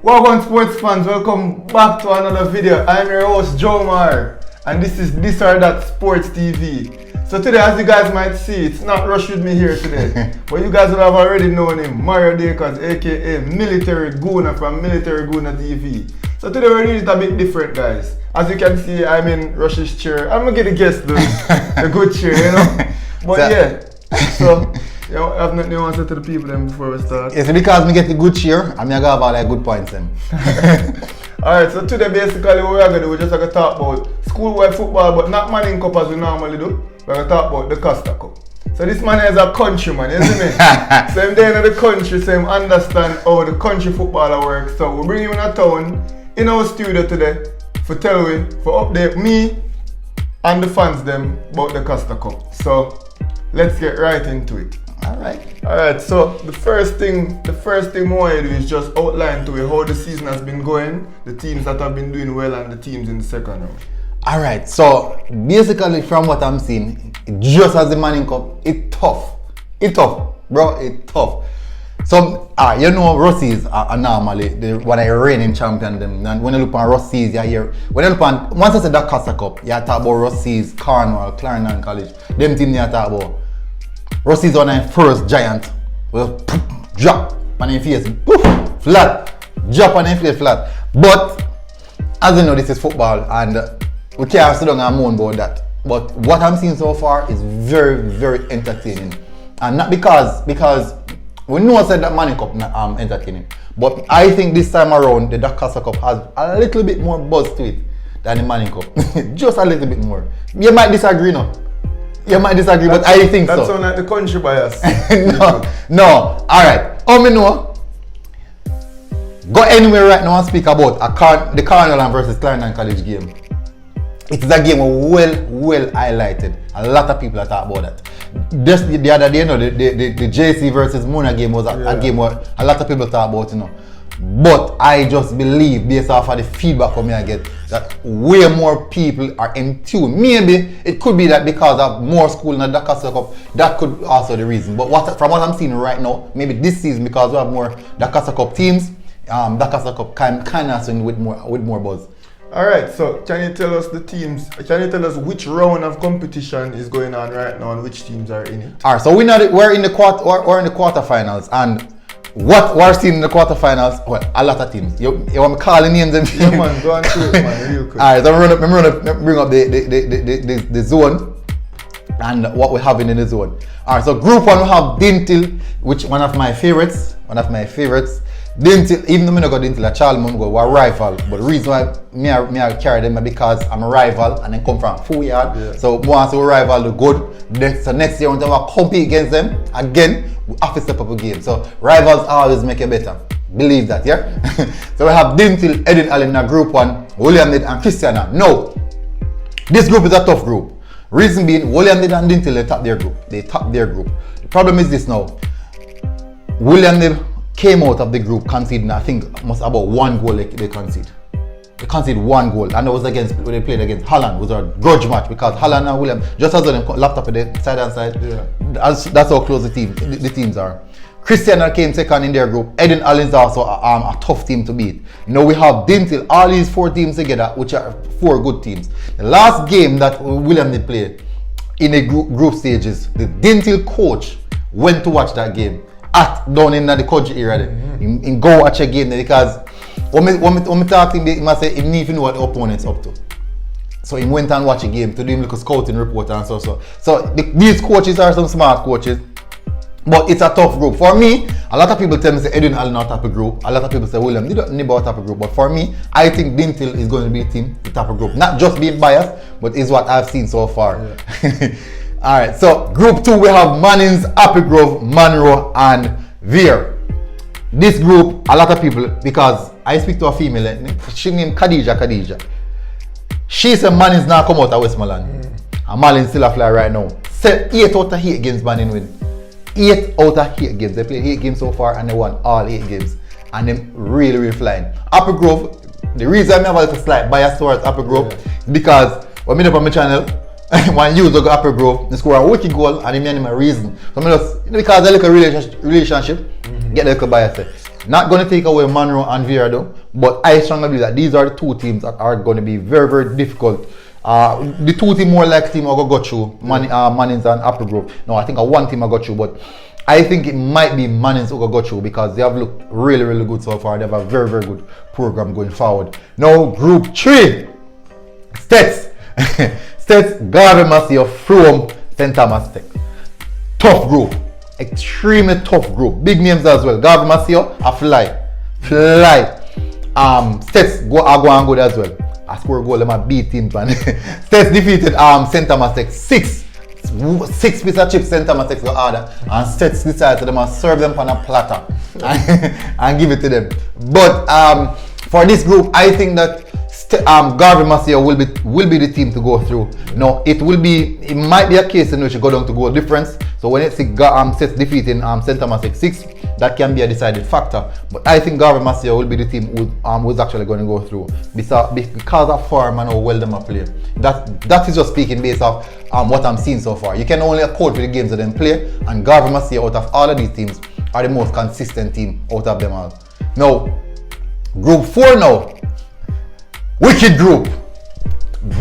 Welcome sports fans, welcome back to another video. I'm your host Joe Mar and this is This or That Sports TV. So today, as you guys might see, it's not Rush with me here today, but you guys will have already known him, Mario DACOSTA, aka Military Gooner from Military Gooner TV. So today we're doing it a bit different, guys. As you can see, I'm in Rush's chair. I'm gonna get a guest though, a good chair, you know. But yeah, so you know, I have nothing to say to the people then before we start. It's because me get the good cheer and me have all like good points then. Alright, so today basically what we're gonna do, we're just gonna talk about school-wide football, but not Manning Cup as we normally do. We're gonna talk about the Costa Cup. So this man is a countryman, isn't he? So him there in the country, so him understand how the country footballer works. So we bring him in a town, in our studio today, for tell we, for update me and the fans them about the Costa Cup. So let's get right into it. Alright, so the first thing we want to do is just outline to you how the season has been going, the teams that have been doing well and the teams in the second round. Alright, so basically from what I'm seeing, just as the Manning Cup, it's tough. It's tough, bro, it's tough. So, you know, Russies are normally when I reigning champion them. And when you look on Russies, you hear, when you look on, once I say the DACOSTA Cup, you talk about Russies, Cornwall, Clarendon College, them teams you talk about. Russies on their first giant, will drop on their face, poof, flat, drop on their face flat. But as you know, this is football and we can't sit down and moan about that. But what I'm seeing so far is very, very entertaining. And not because we know I said that Manning Cup entertaining. But I think this time around the DACOSTA Cup has a little bit more buzz to it than the Manning Cup. Just a little bit more. You might disagree now. You might disagree, but I think so. That sounds like the country bias. No. Alright. How me know? Go anywhere right now and speak about the Cornwall versus Clarendon College game. It is a game well highlighted. A lot of people are talking about that. Just the other day, you know, the JC versus Mona game was a game where a lot of people talk about, you know. But I just believe, based off of the feedback from me I get, that way more people are in tune. Maybe it could be that because of more school in the DACOSTA Cup, that could also the reason. But from what I'm seeing right now, maybe this season because we have more DACOSTA Cup teams, DACOSTA Cup kind of swing with more buzz. Alright, so can you tell us the teams, can you tell us which round of competition is going on right now and which teams are in it? Alright, so we're in the quarterfinals, and what we're seeing in the quarterfinals, well, a lot of teams. You want me calling names and yeah, man, go on through it, man, real quick. Alright, so I'm going to bring up the zone and what we're having in the zone. Alright, so group 1 we have Dintil, which one of my favorites. Dintil, even though I don't go Dintil, a child mom go, we're rival. But the reason why I carry them is because I'm a rival and then come from full yard. Yeah. So once we rival the good, so next year when we compete against them, again, we have to step up a game. So rivals always make it better. Believe that, yeah? So we have Dintil, Eden Allen in group 1, William Nid and Christiana. No, this group is a tough group. Reason being, William Nid and Dintil, they top their group. The problem is this now. William Nid came out of the group conceding, I think, almost about 1 goal they conceded. They conceded 1 goal, and it was when they played against Holland. It was a grudge match because Holland and William, just as them lapped up the side and side, yeah. That's how close the teams are. Christiana came second in their group. Eden Allen is also a tough team to beat. You know, we have Dintil, all these 4 teams together, which are 4 good teams. The last game that William did play in the group stages, the Dintil coach went to watch that game. Down in the country area there. In go watch a game there because when me talk to him, he must say he need to know what the opponent's up to. So he went and watch a game to do him like a scouting report and so. So these coaches are some smart coaches, but it's a tough group. For me, a lot of people tell me say Edwin Allen not type of group. A lot of people say William, they don't know about type of group. But for me, I think Dintil is going to be the type of group. Not just being biased, but is what I've seen so far. Yeah. Alright, so group 2 we have Mannings, Happy Grove, Monroe and Veer. This group, a lot of people, because I speak to a female, she named Khadija. She said Mannings now come out of Westmoreland. And Mannings still a fly right now. 8 out of 8 games Mannings win. 8 out of 8 games. They played 8 games so far and they won all 8 games. And them really flying. Happy Grove, The reason I have a little slight bias towards Apple Grove is because when I on my channel, when you go Apple Grove, they score a wicked goal and they my reason. So I just, because they look a relationship, get a little bias there. Not going to take away Monroe and Vieira though, but I strongly believe that these are the two teams that are going to be very, very difficult. The two teams more like team are going to go through, Mannings and Apple Grove. No, I think one team I got through, but I think it might be Mannings who will go through because they have looked really, really good so far. They have a very, very good program going forward. Now, Group 3, Stets, Garvey Massey from St. Thomas Tech. Tough group. Extremely tough group. Big names as well. Garvey Massey, a fly. Stets are going good as well. I score a goal, them a beat teams, man. Stets defeated St. Thomas Tech 6 pieces of chips. St. Thomas Tech got order, and Stets decided to serve them on a platter and give it to them. But for this group, I think that Garvey Massey will be the team to go through. No, it might be a case in which you go down to goal difference. So when it's Stets defeating St. Thomas Tech 6, that can be a decided factor. But I think Garvey Massey will be the team who's actually going to go through because of form and how well them are playing. That is just speaking based off what I'm seeing so far. You can only account for the games that them play, and Garvey Massey out of all of these teams are the most consistent team out of them all. Now, Group 4 now. Wicked group.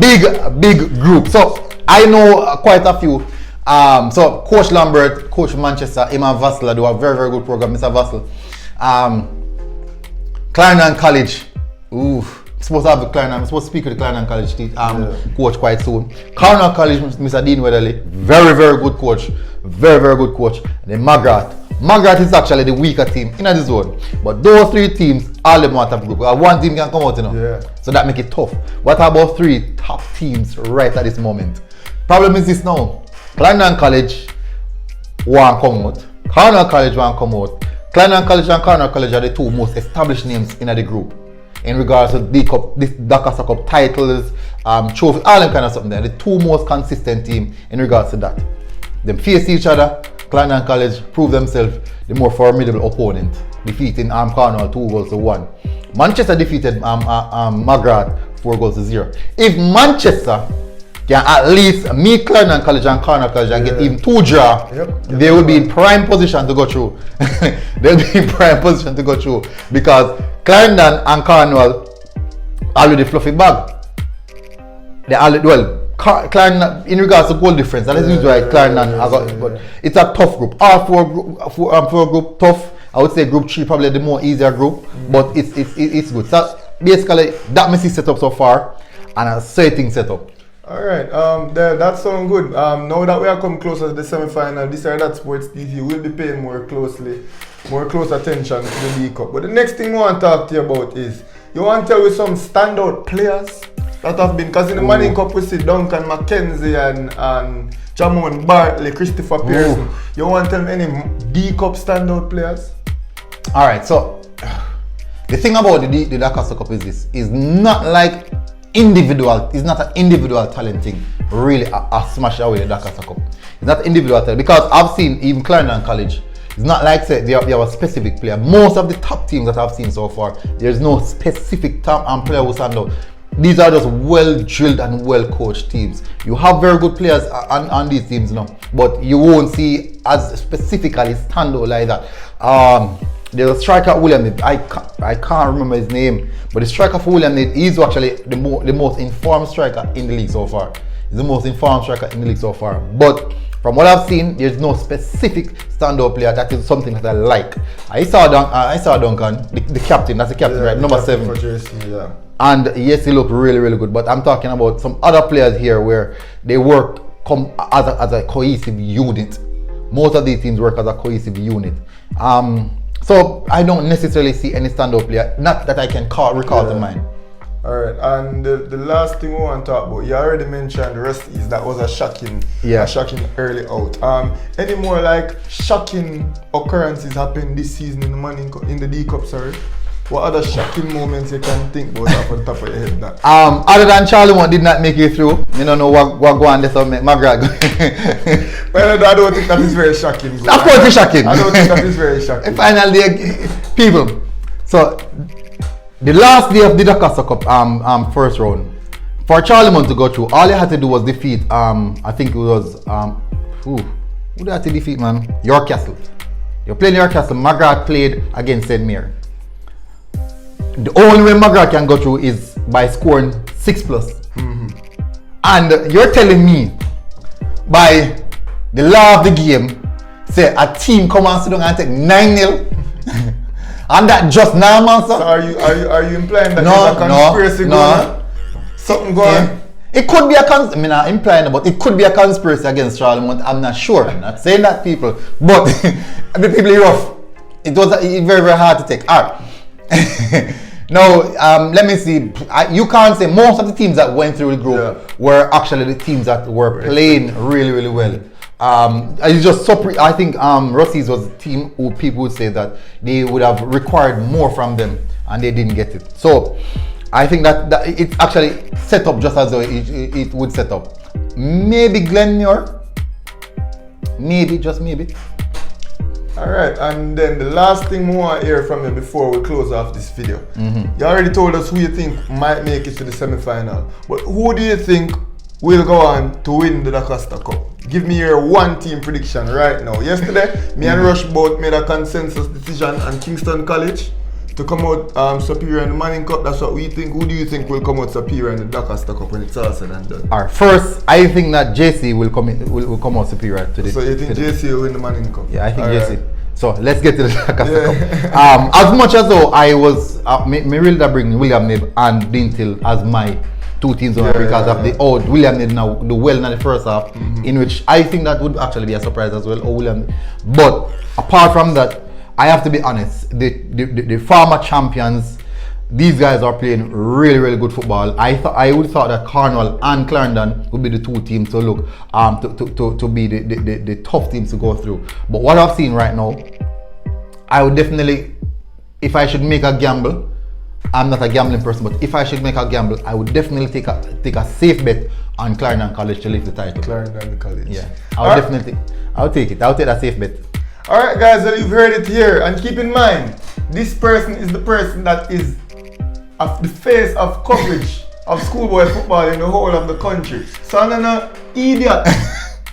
Big group. So I know quite a few. So Coach Lambert, Coach Manchester, Emma Vassler do a very, very good program, Mr. Vassel. Clarendon College. I'm supposed to have the Clarendon. I'm supposed to speak with the Clarendon College coach quite soon. Cornell College, Mr. Dean Weatherly. Very, very good coach. Very, very good coach. And then Magrat is actually the weaker team in the zone. But those three teams, all them want to group. One team can come out, So that make it tough. What about three top teams right at this moment? Problem is this now. Clarendon College want come out. Cornell College want come out. Clarendon College and Cornell College are the two most established names in the group. In regards to the DACOSTA Cup titles, trophies, all them kind of something there. The two most consistent team in regards to that. Them face each other. Clarendon College prove themselves the more formidable opponent, defeating Cornell 2-1. Manchester defeated Magrat 4-0. If Manchester can at least meet Clarendon College and Cornell College and get even 2 draw, they will be in prime position to go through. They'll be in prime position to go through because Clarendon and Cornell already fluffy bag. They already Clarendon, in regards to goal difference, that is usually Clarendon. But it's a tough group. All four group tough. I would say Group 3 probably the more easier group, but it's good. So basically, that Messi setup so far and a certain setup. All right, that sounds good. Now that we are come closer to the semi-final, this or that Sports TV will be paying more close attention to the League Cup. But the next thing we want to talk to you about is, you want to tell me some standout players that have been, because in the Manning Cup we see Duncan McKenzie and Jamon Bartley, Christopher Pearson. You want to tell me any D-Cup standout players? Alright, so the thing about the DACOSTA Cup is this, is not like individual, it's not an individual talent thing, really a smash away the DACOSTA Cup. It's not individual talent, because I've seen even Clarendon College, it's not like say they have a specific player. Most of the top teams that I've seen so far, there's no specific top player who stand out. These are just well drilled and well coached teams. You have very good players on these teams now, but you won't see as specifically stand out like that. There's a striker William Nid. I can't remember his name, but the striker for William Nid is actually the most informed striker in the league so far. He's the most informed striker in the league so far. But from what I've seen, there's no specific standout player that is something that I like. I saw Duncan, the captain. That's the captain, right? Number 7. For Jersey, yeah. And yes, he looked really, really good. But I'm talking about some other players here where they work as a cohesive unit. Most of these teams work as a cohesive unit. So I don't necessarily see any standout player, not that I can recall to mind. Alright, and the last thing we want to talk about, you already mentioned the rest is that was a shocking early out. Any more like shocking occurrences happened this season in the D Cup, sorry? What other shocking moments you can think about off the top of your head? That? Other than Charlie one did not make it through. You don't know what go on this or make Magrat. Well, I don't think that is very shocking. Of course it's shocking. I don't think that is very shocking. Finally, people. So the last day of the DACOSTA Cup first round, for Charlemont to go through, all they had to do was defeat I think it was who they had to defeat, man? York Castle. You're playing York Castle. Magrat played against St. Mary. The only way Magrat can go through is by scoring 6+. And you're telling me by the law of the game, say a team come and sit down and take 9-0 and that just now, man, sir? So are you implying that there's a conspiracy going on? Something going on? It could be a conspiracy. I mean, I'm implying, but it could be a conspiracy against Charlemont. I'm not sure. I'm not saying that, people. But the people are rough. It was very, very hard to take. All right. Now, let me see. You can't say most of the teams that went through the group were actually the teams that were playing really, really well. It's just so. I think Rossi's was a team who people would say that they would have required more from them, and they didn't get it. So I think that it's actually set up just as though it would set up. Maybe Glenmuir. Maybe, just maybe. Alright, and then the last thing we want to hear from you before we close off this video. You already told us who you think might make it to the semi-final. But who do you think will go on to win the DACOSTA Cup? Give me your one team prediction right now. Yesterday, me and Rush both made a consensus decision on Kingston College to come out superior in the Manning Cup. That's what we think. Who do you think will come out superior in the DACOSTA Cup when it's all said and done? Alright, first, I think that JC will come out superior to this. So you think JC will win the Manning Cup? Yeah, I think JC. So let's get to the DACOSTA Cup. As much as though I was, me really bring William Nib and Dintil as my two teams because of the William Nib now do well in the first half, in which I think that would actually be a surprise as well. But apart from that, I have to be honest. The former champions, these guys are playing really, really good football. I would thought that Cornwall and Clarendon would be the two teams to look to be the tough teams to go through. But what I've seen right now, I would definitely, if I should make a gamble, I'm not a gambling person, but if I should make a gamble, I would definitely take a safe bet on Clarendon College to lift the title. Clarendon College. Yeah, I'll take it. I'll take that safe bet. Alright guys, well, you've heard it here, and keep in mind, this person is the person that is the face of coverage of schoolboy football in the whole of the country. So I'm not idiot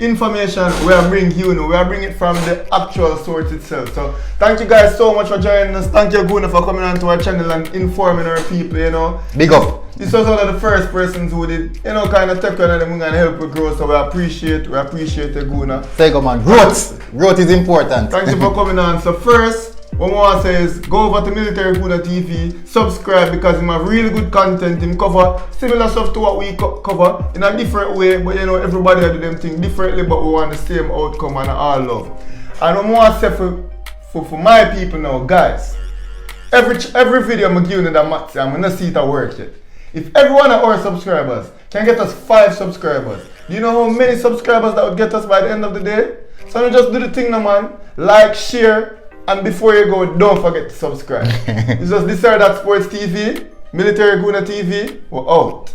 information we are bringing you know. We are bringing it from the actual source itself. So thank you guys so much for joining us. Thank you GOONER for coming onto our channel and informing our people, you know. Big up. This was one of the first persons who did, you know, kind of take on them and help us grow. So we appreciate the GOONER. Thank you, man. Growth is important. Thank you for coming on. So first, what I want to say is go over to Military GOONER TV, subscribe because he have really good content. He cover similar stuff to what we cover in a different way, but you know, everybody do them things differently, but we want the same outcome and all love. And what I want to say for my people now, guys, every video I'm giving that match, I'm gonna see it at work yet. If every one of our subscribers can get us 5 subscribers, do you know how many subscribers that would get us by the end of the day? So just do the thing now, man. Like, share, and before you go, don't forget to subscribe. It's just this or that Sports TV, Military GOONER TV, we're out.